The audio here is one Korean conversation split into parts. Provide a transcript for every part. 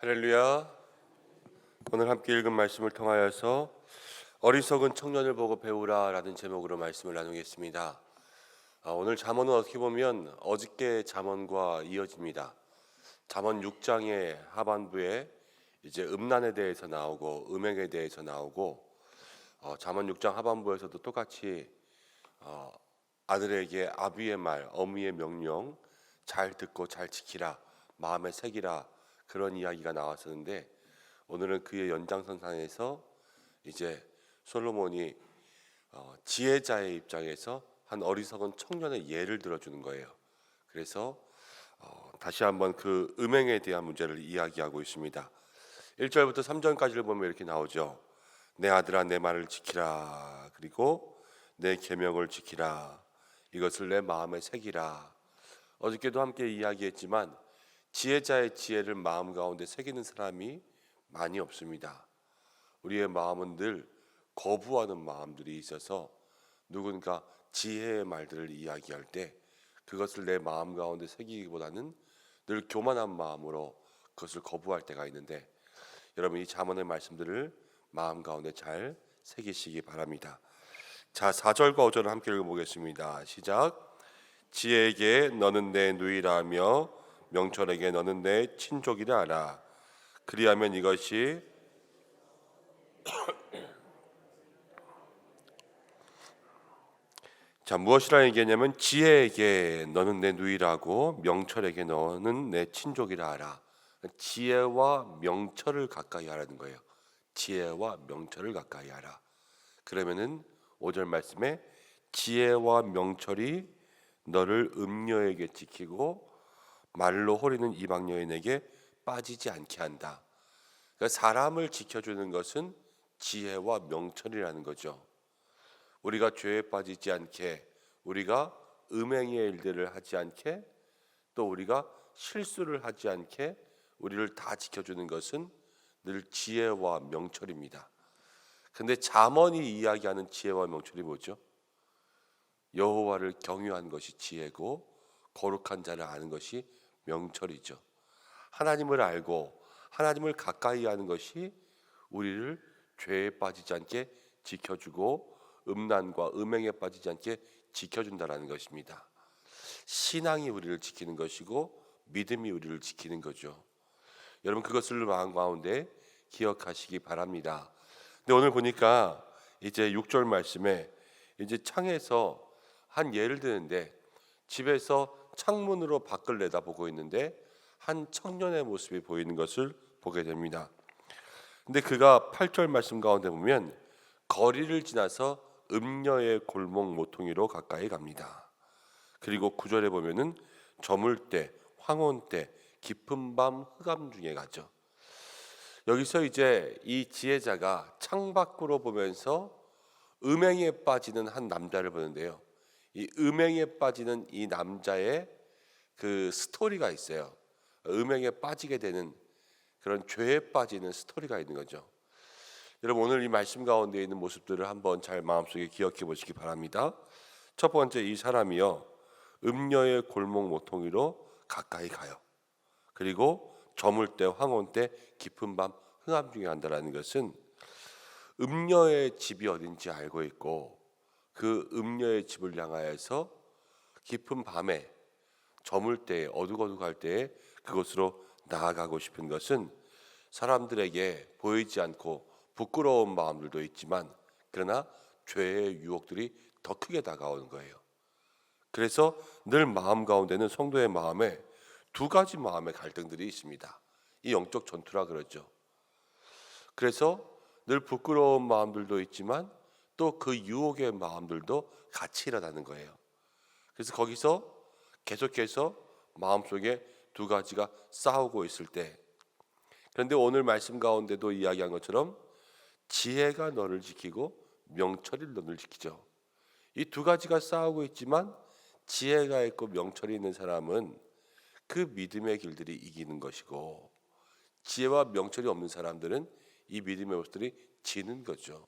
할렐루야. 오늘 함께 읽은 말씀을 통하여서 어리석은 청년을 보고 배우라 라는 제목으로 말씀을 나누겠습니다. 오늘 잠언은 어떻게 보면 어저께 잠언과 이어집니다. 잠언 6장의 하반부에 이제 음란에 대해서 나오고 음행에 대해서 나오고 잠언 6장 하반부에서도 똑같이 아들에게 아비의 말, 어미의 명령 잘 듣고 잘 지키라, 마음에 새기라, 그런 이야기가 나왔었는데 오늘은 그의 연장선상에서 이제 솔로몬이 지혜자의 입장에서 한 어리석은 청년의 예를 들어주는 거예요. 그래서 다시 한번 그 음행에 대한 문제를 이야기하고 있습니다. 1절부터 3절까지를 보면 이렇게 나오죠. 내 아들아 내 말을 지키라. 그리고 내 계명을 지키라. 이것을 내 마음에 새기라. 어저께도 함께 이야기했지만 지혜자의 지혜를 마음 가운데 새기는 사람이 많이 없습니다. 우리의 마음은 늘 거부하는 마음들이 있어서 누군가 지혜의 말들을 이야기할 때 그것을 내 마음 가운데 새기기보다는 늘 교만한 마음으로 그것을 거부할 때가 있는데, 여러분 이 잠언의 말씀들을 마음 가운데 잘 새기시기 바랍니다. 자, 4절과 5절을 함께 읽어보겠습니다. 시작. 지혜에게 너는 내 누이라며 명철에게 너는 내 친족이라 하라. 그리하면 이것이 자, 무엇이라 얘기하냐면 지혜에게 너는 내 누이라고 명철에게 너는 내 친족이라 하라. 지혜와 명철을 가까이 하라는 거예요. 지혜와 명철을 가까이 하라. 그러면은 5절 말씀에 지혜와 명철이 너를 음녀에게 지키고 말로 호리는 이방 여인에게 빠지지 않게 한다. 그러니까 사람을 지켜주는 것은 지혜와 명철이라는 거죠. 우리가 죄에 빠지지 않게, 우리가 음행의 일들을 하지 않게, 또 우리가 실수를 하지 않게 우리를 다 지켜주는 것은 늘 지혜와 명철입니다. 근데 잠언이 이야기하는 지혜와 명철이 뭐죠? 여호와를 경유한 것이 지혜고 거룩한 자를 아는 것이 명철이죠. 하나님을 알고 하나님을 가까이 하는 것이 우리를 죄에 빠지지 않게 지켜주고 음란과 음행에 빠지지 않게 지켜준다라는 것입니다. 신앙이 우리를 지키는 것이고 믿음이 우리를 지키는 거죠. 여러분 그것을 마음 가운데 기억하시기 바랍니다. 근데 오늘 보니까 이제 6절 말씀에 이제 창에서 한 예를 드는데, 집에서 창문으로 밖을 내다보고 있는데 한 청년의 모습이 보이는 것을 보게 됩니다. 근데 그가 8절 말씀 가운데 보면 거리를 지나서 음녀의 골목 모퉁이로 가까이 갑니다. 그리고 9절에 보면은 저물 때, 황혼 때, 깊은 밤 흑암 중에 가죠. 여기서 이제 이 지혜자가 창밖으로 보면서 음행에 빠지는 한 남자를 보는데요. 이 음행에 빠지는 이 남자의 그 스토리가 있어요. 음행에 빠지게 되는 그런 죄에 빠지는 스토리가 있는 거죠. 여러분 오늘 이 말씀 가운데 있는 모습들을 한번 잘 마음속에 기억해 보시기 바랍니다. 첫 번째, 이 사람이요 음녀의 골목 모퉁이로 가까이 가요. 그리고 저물 때, 황혼 때, 깊은 밤 흑암 중에 간다라는 것은 음녀의 집이 어딘지 알고 있고 그 음녀의 집을 향하여서 깊은 밤에 저물 때, 어둑어둑할 때에 그곳으로 나아가고 싶은 것은 사람들에게 보이지 않고 부끄러운 마음들도 있지만 그러나 죄의 유혹들이 더 크게 다가오는 거예요. 그래서 늘 마음 가운데는 성도의 마음에 두 가지 마음의 갈등들이 있습니다. 이 영적 전투라 그러죠. 그래서 늘 부끄러운 마음들도 있지만 또 그 유혹의 마음들도 같이 일어나는 거예요. 그래서 거기서 계속해서 마음속에 두 가지가 싸우고 있을 때, 그런데 오늘 말씀 가운데도 이야기한 것처럼 지혜가 너를 지키고 명철이 너를 지키죠. 이 두 가지가 싸우고 있지만 지혜가 있고 명철이 있는 사람은 그 믿음의 길들이 이기는 것이고, 지혜와 명철이 없는 사람들은 이 믿음의 모습들이 지는 거죠.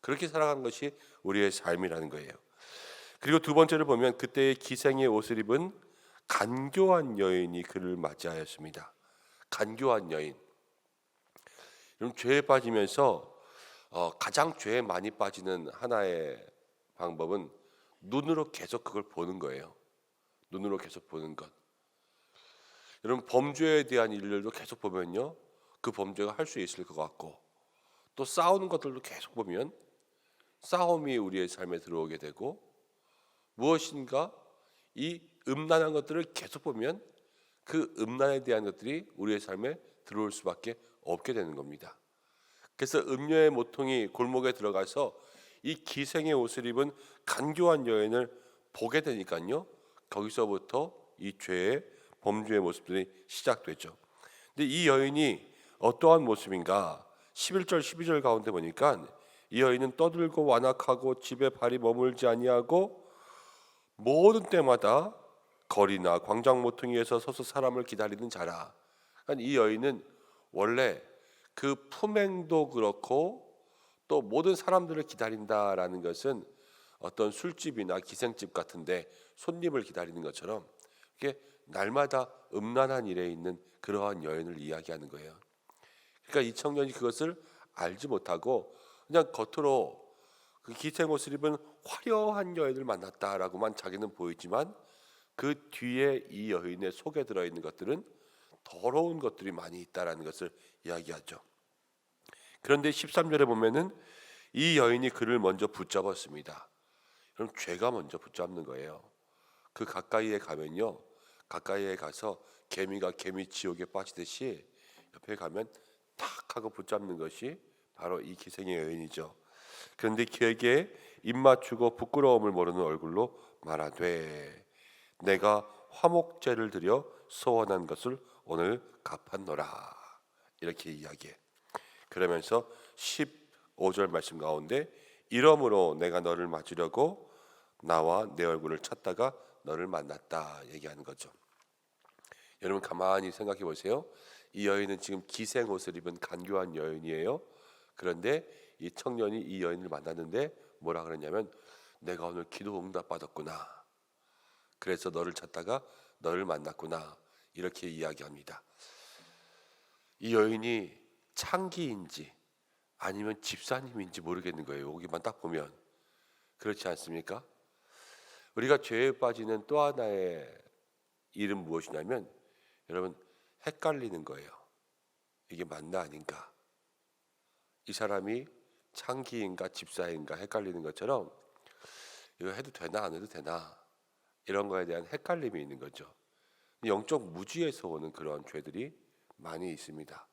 그렇게 살아가는 것이 우리의 삶이라는 거예요. 그리고 두 번째를 보면 그때의 기생의 옷을 입은 간교한 여인이 그를 맞이하였습니다. 간교한 여인, 그럼 죄에 빠지면서 가장 죄에 많이 빠지는 하나의 방법은 눈으로 계속 그걸 보는 거예요. 눈으로 계속 보는 것. 여러분 범죄에 대한 일들도 계속 보면요, 그 범죄가 할 수 있을 것 같고, 또 싸우는 것들도 계속 보면 싸움이 우리의 삶에 들어오게 되고, 무엇인가 이 음란한 것들을 계속 보면 그 음란에 대한 것들이 우리의 삶에 들어올 수밖에 없게 되는 겁니다. 그래서 음녀의 모통이 골목에 들어가서 이 기생의 옷을 입은 간교한 여인을 보게 되니까요, 거기서부터 이 죄의 범죄의 모습들이 시작되죠. 근데 이 여인이 어떠한 모습인가? 11절 12절 가운데 보니까 이 여인은 떠들고 완악하고 집에 발이 머물지 아니하고 모든 때마다 거리나 광장 모퉁이에서 서서 사람을 기다리는 자라. 그러니까 이 여인은 원래 그 품행도 그렇고 또 모든 사람들을 기다린다라는 것은 어떤 술집이나 기생집 같은데 손님을 기다리는 것처럼 이게 날마다 음란한 일에 있는 그러한 여인을 이야기하는 거예요. 그러니까 이 청년이 그것을 알지 못하고 그냥 겉으로 그 기생 옷을 입은 화려한 여인을 만났다라고만 자기는 보이지만 그 뒤에 이 여인의 속에 들어있는 것들은 더러운 것들이 많이 있다라는 것을 이야기하죠. 그런데 13절에 보면은 이 여인이 그를 먼저 붙잡았습니다. 그럼 죄가 먼저 붙잡는 거예요. 그 가까이에 가면요, 가까이에 가서 개미가 개미 지옥에 빠지듯이 옆에 가면 탁 하고 붙잡는 것이 바로 이 기생의 여인이죠. 그런데 그에게 입 맞추고 부끄러움을 모르는 얼굴로 말하되 내가 화목제를 드려 소원한 것을 오늘 갚았노라, 이렇게 이야기해. 그러면서 15절 말씀 가운데 이러므로 내가 너를 맞으려고 나와 내 얼굴을 찾다가 너를 만났다 얘기하는 거죠. 여러분 가만히 생각해 보세요. 이 여인은 지금 기생 옷을 입은 간교한 여인이에요. 그런데 이 청년이 이 여인을 만났는데 뭐라 그러냐면 내가 오늘 기도 응답 받았구나, 그래서 너를 찾다가 너를 만났구나, 이렇게 이야기합니다. 이 여인이 창기인지 아니면 집사님인지 모르겠는 거예요. 여기만 딱 보면. 그렇지 않습니까? 우리가 죄에 빠지는 또 하나의 일은 무엇이냐면 여러분 헷갈리는 거예요. 이게 맞나 아닌가? 이 사람이 창기인가 집사인가 헷갈리는 것처럼 이거 해도 되나 안 해도 되나, 이런 거에 대한 헷갈림이 있는 거죠. 영적 무지에서 오는 그런 죄들이 많이 있습니다.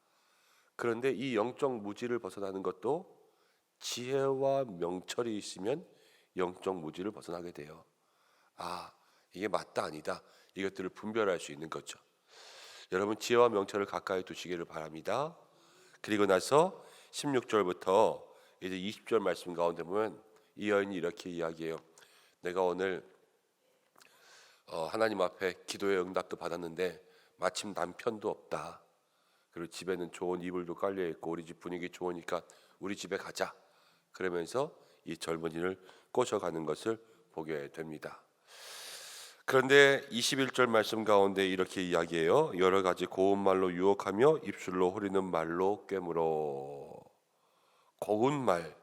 그런데 이 영적 무지를 벗어나는 것도 지혜와 명철이 있으면 영적 무지를 벗어나게 돼요. 아, 이게 맞다 아니다, 이것들을 분별할 수 있는 거죠. 여러분 지혜와 명철을 가까이 두시기를 바랍니다. 그리고 나서 16절부터 이제 20절 말씀 가운데 보면 이 여인이 이렇게 이야기해요. 내가 오늘 하나님 앞에 기도의 응답도 받았는데 마침 남편도 없다. 그리고 집에는 좋은 이불도 깔려 있고 우리 집 분위기 좋으니까 우리 집에 가자. 그러면서 이 젊은이를 꼬셔가는 것을 보게 됩니다. 그런데 21절 말씀 가운데 이렇게 이야기해요. 여러 가지 고운 말로 유혹하며 입술로 호리는 말로 꿰물어. 고운 말,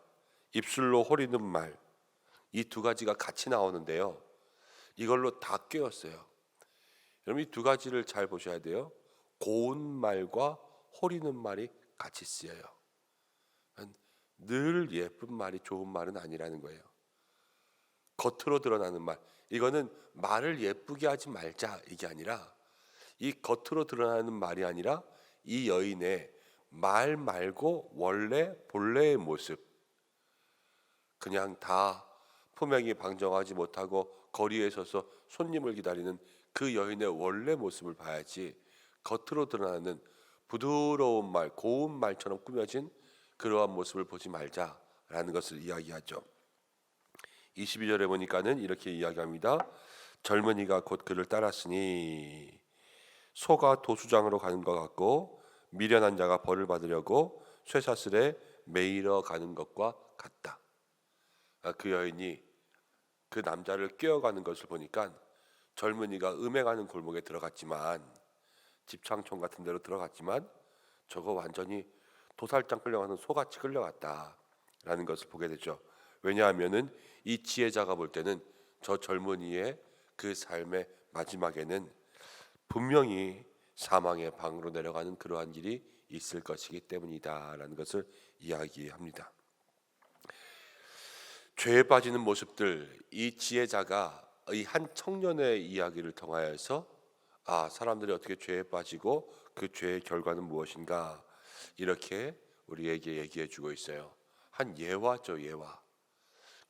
입술로 호리는 말, 이 두 가지가 같이 나오는데요, 이걸로 다 꿰었어요. 여러분 이 두 가지를 잘 보셔야 돼요. 고운 말과 호리는 말이 같이 쓰여요. 늘 예쁜 말이 좋은 말은 아니라는 거예요. 겉으로 드러나는 말, 이거는 말을 예쁘게 하지 말자 이게 아니라, 이 겉으로 드러나는 말이 아니라 이 여인의 말 말고 원래 본래의 모습, 그냥 다 품행이 방정하지 못하고 거리에 서서 손님을 기다리는 그 여인의 원래 모습을 봐야지, 겉으로 드러나는 부드러운 말, 고운 말처럼 꾸며진 그러한 모습을 보지 말자라는 것을 이야기하죠. 22절에 보니까는 이렇게 이야기합니다. 젊은이가 곧 그를 따랐으니 소가 도수장으로 가는 것 같고 미련한 자가 벌을 받으려고 쇠사슬에 매이러 가는 것과 같다. 그 여인이 그 남자를 꿰어가는 것을 보니까 젊은이가 음행하는 골목에 들어갔지만, 집창촌 같은 데로 들어갔지만 저거 완전히 도살장 끌려가는 소같이 끌려갔다라는 것을 보게 되죠. 왜냐하면은 이 지혜자가 볼 때는 저 젊은이의 그 삶의 마지막에는 분명히 사망의 방으로 내려가는 그러한 일이 있을 것이기 때문이다라는 것을 이야기합니다. 죄에 빠지는 모습들, 이 지혜자가 이 한 청년의 이야기를 통하여서 사람들이 어떻게 죄에 빠지고 그 죄의 결과는 무엇인가 이렇게 우리에게 얘기해 주고 있어요. 한 예화죠, 예화.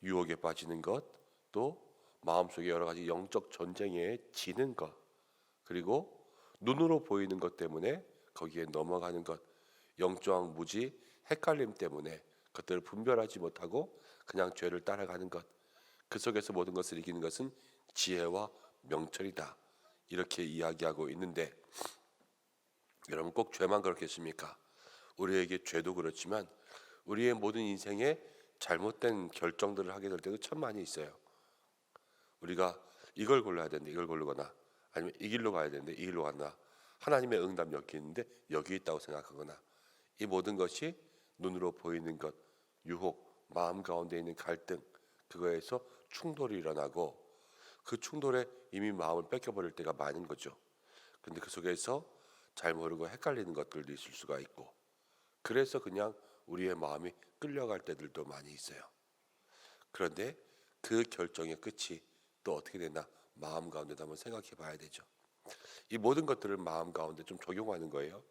유혹에 빠지는 것, 또 마음속에 여러 가지 영적 전쟁에 지는 것, 그리고 눈으로 보이는 것 때문에 거기에 넘어가는 것, 영적 무지, 헷갈림 때문에 그것들을 분별하지 못하고 그냥 죄를 따라가는 것, 그 속에서 모든 것을 이기는 것은 지혜와 명철이다, 이렇게 이야기하고 있는데, 여러분 꼭 죄만 그렇겠습니까? 우리에게 죄도 그렇지만 우리의 모든 인생에 잘못된 결정들을 하게 될 때도 참 많이 있어요. 우리가 이걸 골라야 되는데 이걸 고르거나, 아니면 이 길로 가야 되는데 이 길로 간다. 하나님의 응답 여기 있는데 여기 있다고 생각하거나, 이 모든 것이 눈으로 보이는 것, 유혹, 마음 가운데 있는 갈등, 그거에서 충돌이 일어나고 그 충돌에 이미 마음을 뺏겨버릴 때가 많은 거죠. 근데 그 속에서 잘 모르고 헷갈리는 것들도 있을 수가 있고, 그래서 그냥 우리의 마음이 끌려갈 때들도 많이 있어요. 그런데 그 결정의 끝이 또 어떻게 되나 마음 가운데도 한번 생각해 봐야 되죠. 이 모든 것들을 마음 가운데 좀 적용하는 거예요.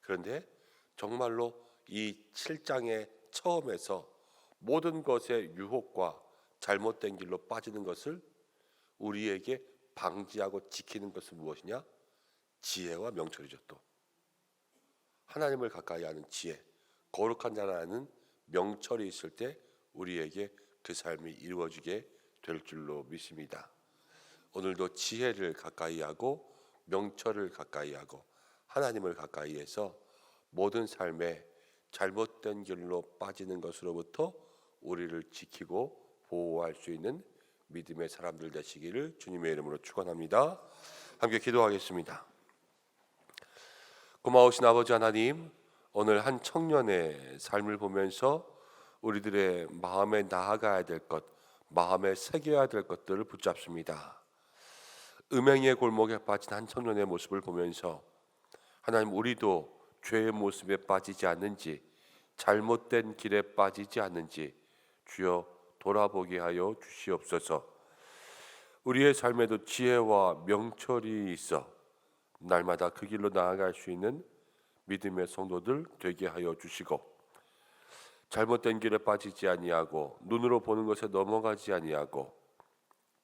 그런데 정말로 이 7장의 처음에서 모든 것의 유혹과 잘못된 길로 빠지는 것을 우리에게 방지하고 지키는 것은 무엇이냐? 지혜와 명철이죠. 또 하나님을 가까이 하는 지혜, 거룩한 자를 아는 명철이 있을 때 우리에게 그 삶이 이루어지게 될 줄로 믿습니다. 오늘도 지혜를 가까이 하고 명철을 가까이 하고 하나님을 가까이 해서 모든 삶에 잘못된 길로 빠지는 것으로부터 우리를 지키고 보호할 수 있는 믿음의 사람들 되시기를 주님의 이름으로 축원합니다. 함께 기도하겠습니다. 고마우신 아버지 하나님, 오늘 한 청년의 삶을 보면서 우리들의 마음에 나아가야 될 것, 마음에 새겨야 될 것들을 붙잡습니다. 음행의 골목에 빠진 한 청년의 모습을 보면서 하나님, 우리도 죄의 모습에 빠지지 않는지, 잘못된 길에 빠지지 않는지 주여 돌아보게 하여 주시옵소서. 우리의 삶에도 지혜와 명철이 있어 날마다 그 길로 나아갈 수 있는 믿음의 성도들 되게 하여 주시고, 잘못된 길에 빠지지 아니하고 눈으로 보는 것에 넘어가지 아니하고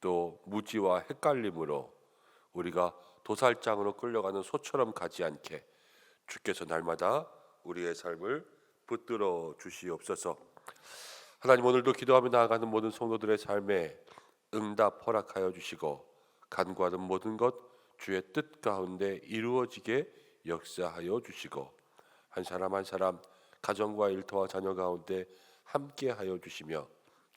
또 무지와 헷갈림으로 우리가 도살장으로 끌려가는 소처럼 가지 않게 주께서 날마다 우리의 삶을 붙들어 주시옵소서. 하나님, 오늘도 기도하며 나아가는 모든 성도들의 삶에 응답 허락하여 주시고 간구하는 모든 것 주의 뜻 가운데 이루어지게 역사하여 주시고, 한 사람 한 사람 가정과 일터와 자녀 가운데 함께하여 주시며,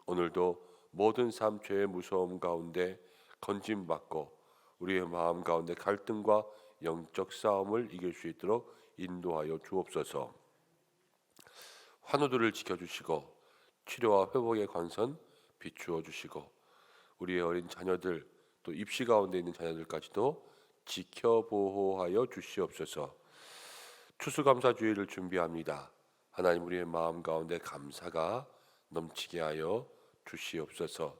오늘도 모든 삶 죄의 무서움 가운데 건짐받고 우리의 마음 가운데 갈등과 영적 싸움을 이길 수 있도록 인도하여 주옵소서. 환우들을 지켜주시고 치료와 회복의 권선 비추어 주시고, 우리의 어린 자녀들 또 입시 가운데 있는 자녀들까지도 지켜 보호하여 주시옵소서. 추수감사주의를 준비합니다. 하나님, 우리의 마음 가운데 감사가 넘치게 하여 주시옵소서.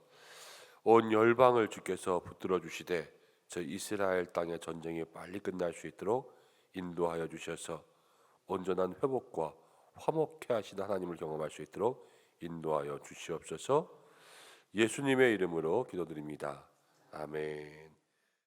온 열방을 주께서 붙들어 주시되 저 이스라엘 땅의 전쟁이 빨리 끝날 수 있도록 인도하여 주셔서 온전한 회복과 화목케 하시는 하나님을 경험할 수 있도록 인도하여 주시옵소서. 예수님의 이름으로 기도드립니다. 아멘.